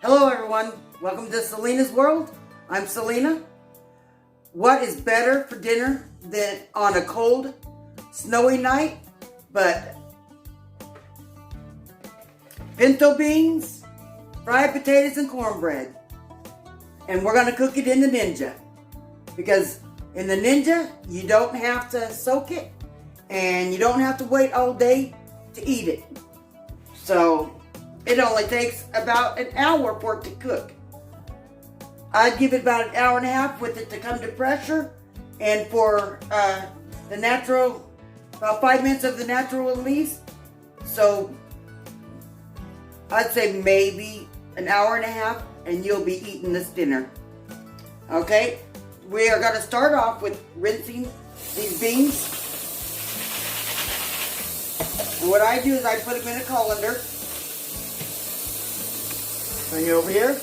Hello everyone, welcome to Salina's World. I'm Salina. What is better for dinner than on a cold, snowy night, but pinto beans, fried potatoes, and cornbread. And we're going to cook it in the Ninja. Because in the Ninja, you don't have to soak it, and you don't have to wait all day to eat it. So it only takes about an hour for it to cook. I'd give it about an hour and a half with it to come to pressure, and for the natural, about 5 minutes of the natural release. So I'd say maybe an hour and a half, and you'll be eating this dinner. Okay, we are going to start off with rinsing these beans. And what I do is I put them in a colander. Bring it over here.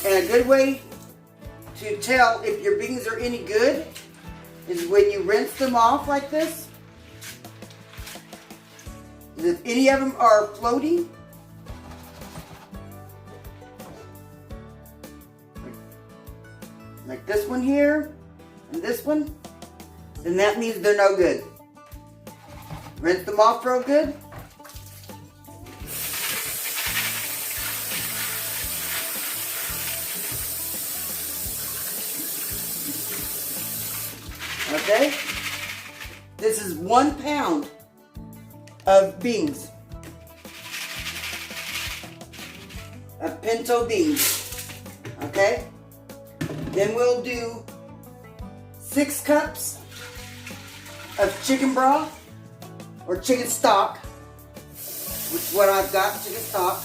And a good way to tell if your beans are any good is when you rinse them off like this. If any of them are floating, like this one here and this one, then that means they're no good. Rinse them off real good. Okay, this is 1 pound of beans, of pinto beans. Okay, then we'll do 6 cups of chicken broth or chicken stock, which is what I've got, chicken stock.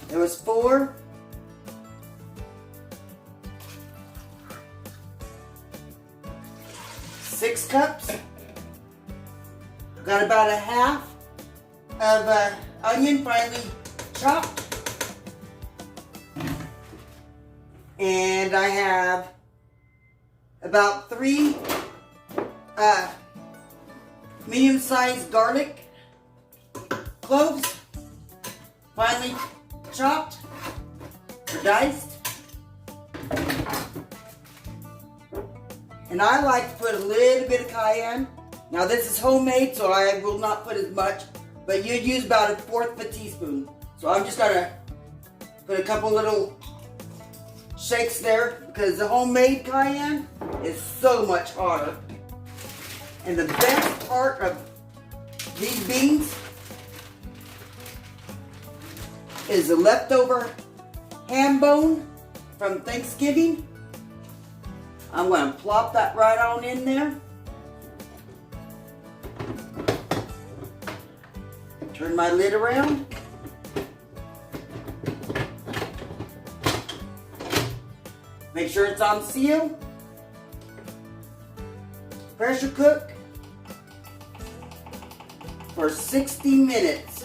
There was 4. 6 cups. Got about a half of onion finely chopped. And I have about 3 medium-sized garlic cloves, finely chopped or diced. And I like to put a little bit of cayenne. Now this is homemade, so I will not put as much, but you'd use about 1/4 of a teaspoon. So I'm just gonna put a couple little shakes there, because the homemade cayenne is so much hotter. And the best part of these beans is the leftover ham bone from Thanksgiving. I'm going to plop that right on in there. Turn my lid around. Make sure it's on seal. Pressure cook for 60 minutes.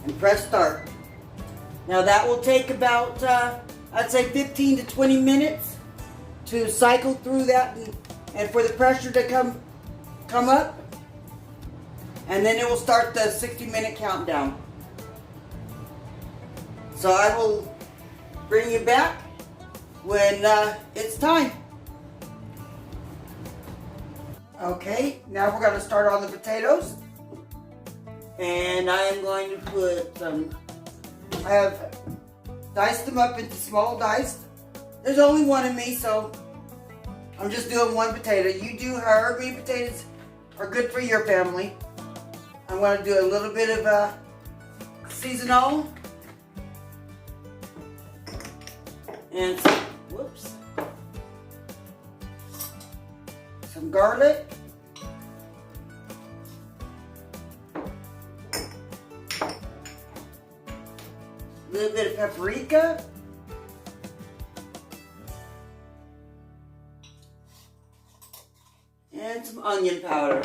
And press start. Now that will take about, I'd say 15 to 20 minutes to cycle through that and for the pressure to come up. And then it will start the 60-minute countdown. So I will bring you back when it's time. Okay, now we're going to start on the potatoes. And I am going to put some, I have diced them up into small dice. There's only one of me, so I'm just doing 1 potato. You do however many potatoes are good for your family. I'm going to do a little bit of seasonal. And some, whoops, some garlic. A little bit of paprika. And some onion powder.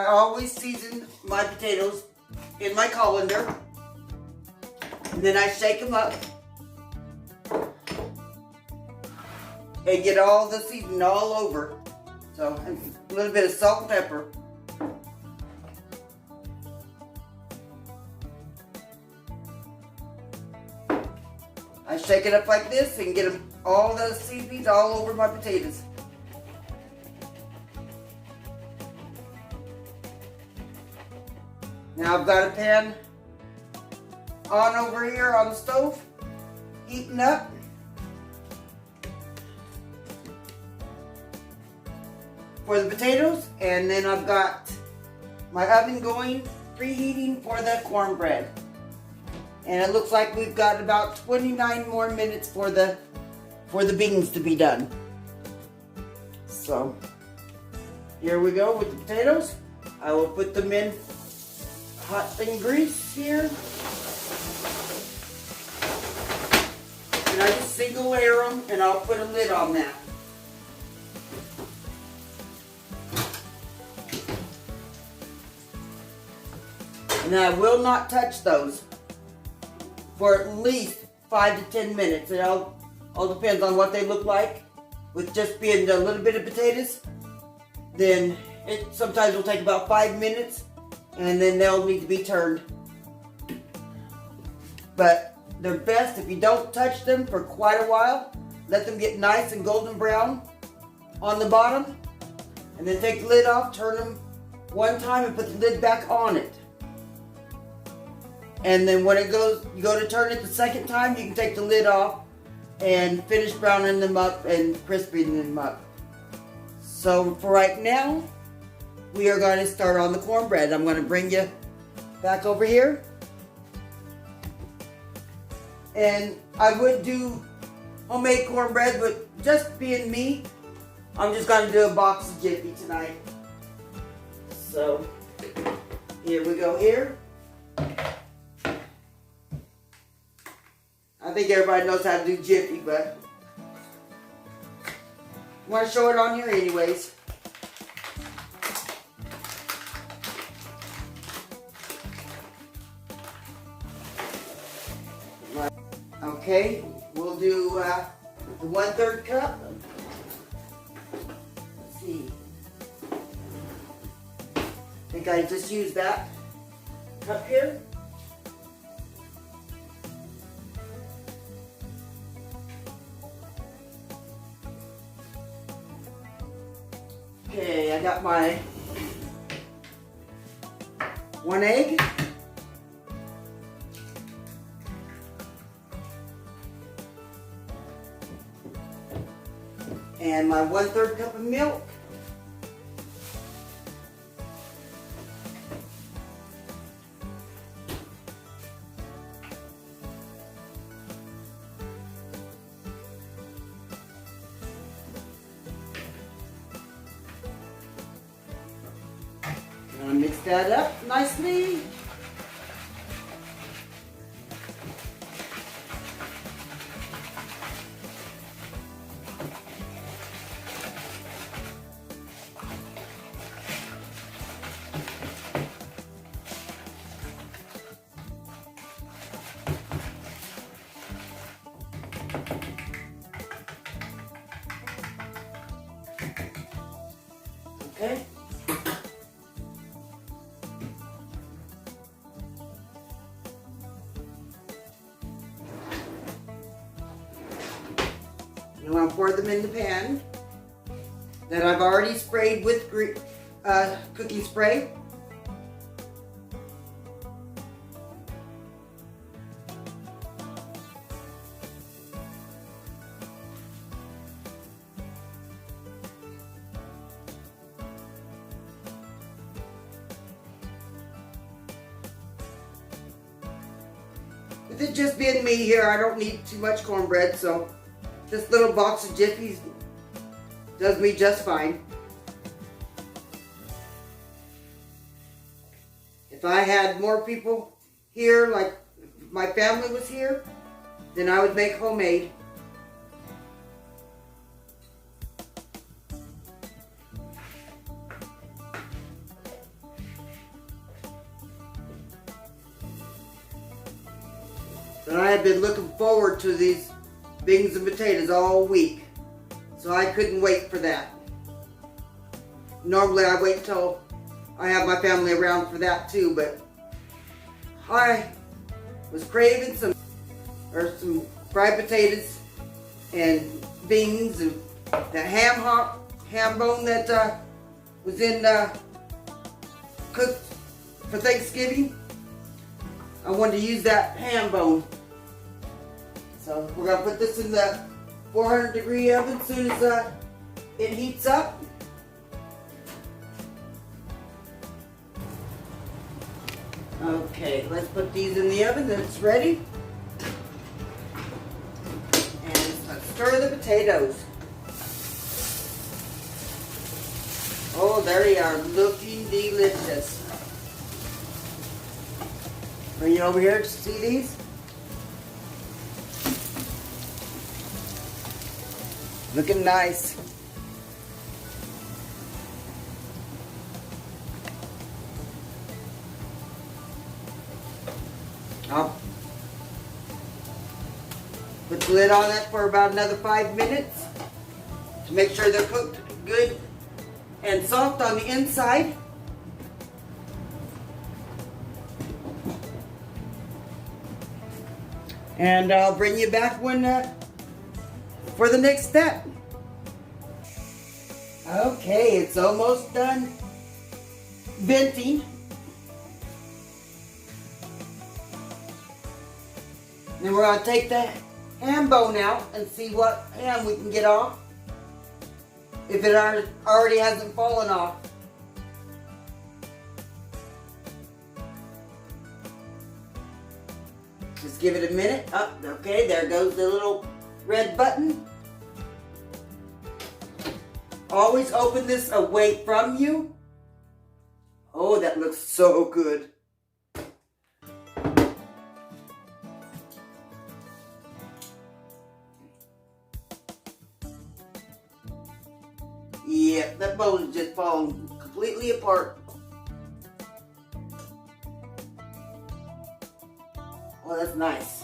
I always season my potatoes in my colander. And then I shake them up. And get all the seasoning all over. So, and a little bit of salt and pepper. I shake it up like this and get them, all the seasonings all over my potatoes. Now I've got a pan on over here on the stove, heating up. For the potatoes, and then I've got my oven going, preheating for the cornbread. And it looks like we've got about 29 more minutes for the beans to be done. So here we go with the potatoes. I will put them in hot thing grease here. And I just single layer them, and I'll put a lid on that. And I will not touch those for at least 5 to 10 minutes. It all depends on what they look like. With just being a little bit of potatoes, then it sometimes will take about 5 minutes, and then they'll need to be turned. But they're best if you don't touch them for quite a while. Let them get nice and golden brown on the bottom, and then take the lid off, turn them one time, and put the lid back on it. And then when you go to turn it the second time, you can take the lid off and finish browning them up and crisping them up. So for right now, we are going to start on the cornbread. I'm going to bring you back over here. And I would do homemade cornbread, but just being me, I'm just going to do a box of Jiffy tonight. So here we go here. I think everybody knows how to do Jiffy, but I want to show it on here anyways. Okay, we'll do the 1/3 cup. Let's see. I think I just used that cup here. Okay, I got my 1 egg. And my 1/3 cup of milk. And mix that up nicely. Okay. Now I'll pour them in the pan that I've already sprayed with cooking spray. With it just being me here, I don't need too much cornbread, so this little box of Jiffy's does me just fine. If I had more people here, like if my family was here, then I would make homemade. But I have been looking forward to these beans and potatoes all week. So I couldn't wait for that. Normally I wait till I have my family around for that too, but I was craving some fried potatoes and beans and that ham bone that was in cooked for Thanksgiving. I wanted to use that ham bone. So we're gonna put this in the 400-degree oven as soon as it heats up. Okay, let's put these in the oven. It's ready. And let's stir the potatoes. Oh, there they are, looking delicious. Bring it over here to see these. Looking nice. I'll put the lid on that for about another 5 minutes to make sure they're cooked good and soft on the inside. And I'll bring you back when for the next step. Okay, it's almost done venting. Then we're going to take the ham bone out and see what ham we can get off. If it already hasn't fallen off. Just give it a minute. Oh, okay, there goes the little red button. Always open this away from you. Oh, that looks so good. Yeah, that bone is just falling completely apart. Oh, that's nice.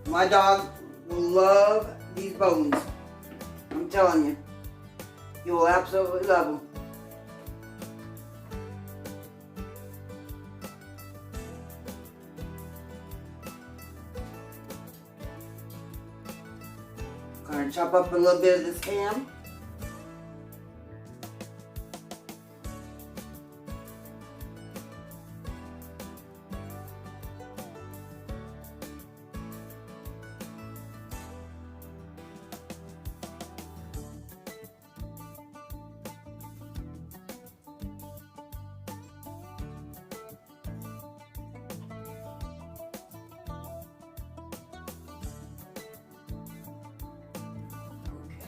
My dog will love these bones. I'm telling you. You will absolutely love them. Gonna chop up a little bit of this ham.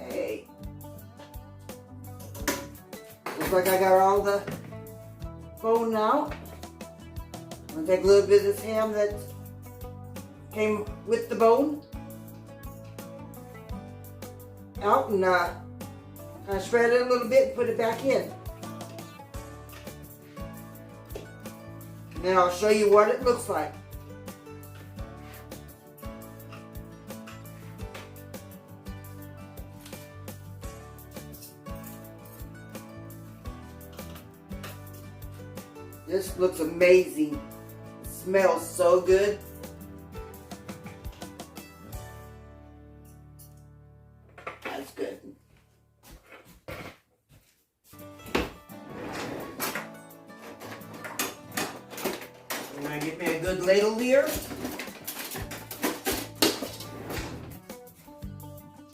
Okay. Looks like I got all the bone out. I'm gonna take a little bit of this ham that came with the bone out and kind of shred it a little bit and put it back in. And then I'll show you what it looks like. This looks amazing. It smells so good. That's good. I'm gonna get me a good ladle here.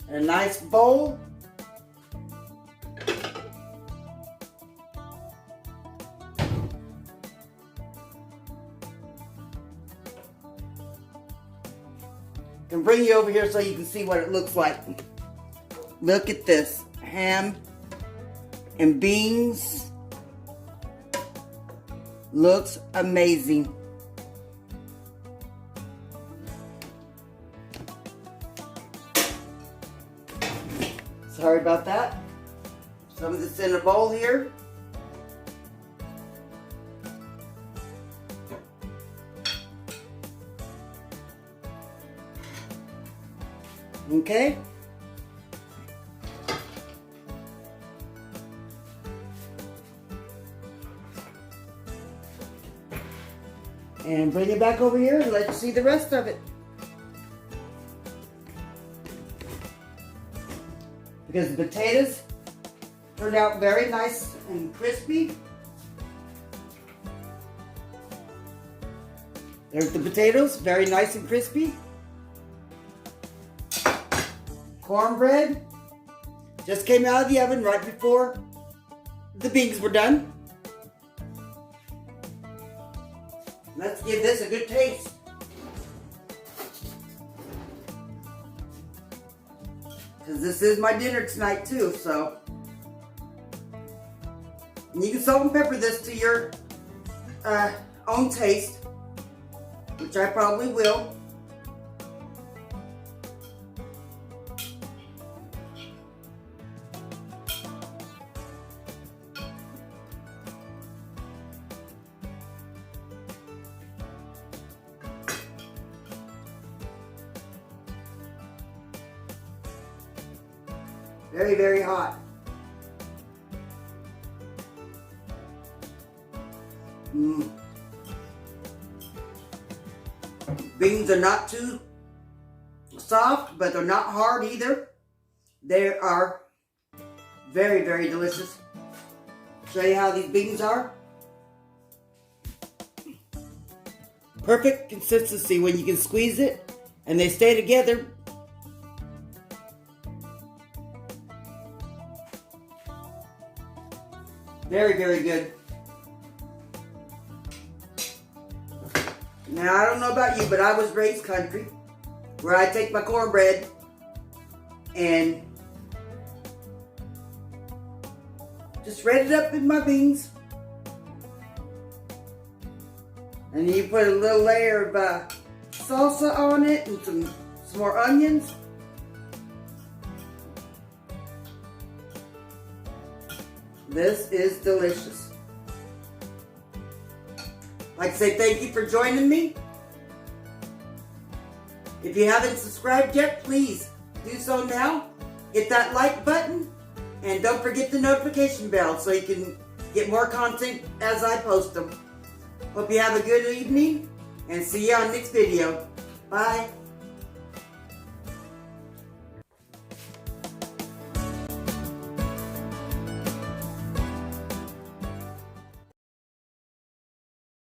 And a nice bowl. bring you over here so you can see what it looks like. Look at this. Ham and beans. Looks amazing. Sorry about that. Some of this in a bowl here. Okay. And bring it back over here and let you see the rest of it. Because the potatoes turned out very nice and crispy. There's the potatoes, very nice and crispy. Cornbread just came out of the oven right before the beans were done. Let's give this a good taste. Because this is my dinner tonight too, so. And you can salt and pepper this to your own taste, which I probably will. Very, very hot. Beans are not too soft, but they're not hard either. They are very, very delicious. Show you how these beans are. Perfect consistency when you can squeeze it and they stay together. Very, very good. Now, I don't know about you, but I was raised country, where I take my cornbread and just shred it up in my beans. And you put a little layer of salsa on it and some more onions. This is delicious. I'd like to say thank you for joining me. If you haven't subscribed yet, please do so now. Hit that like button and don't forget the notification bell so you can get more content as I post them. Hope you have a good evening and see you on the next video. Bye.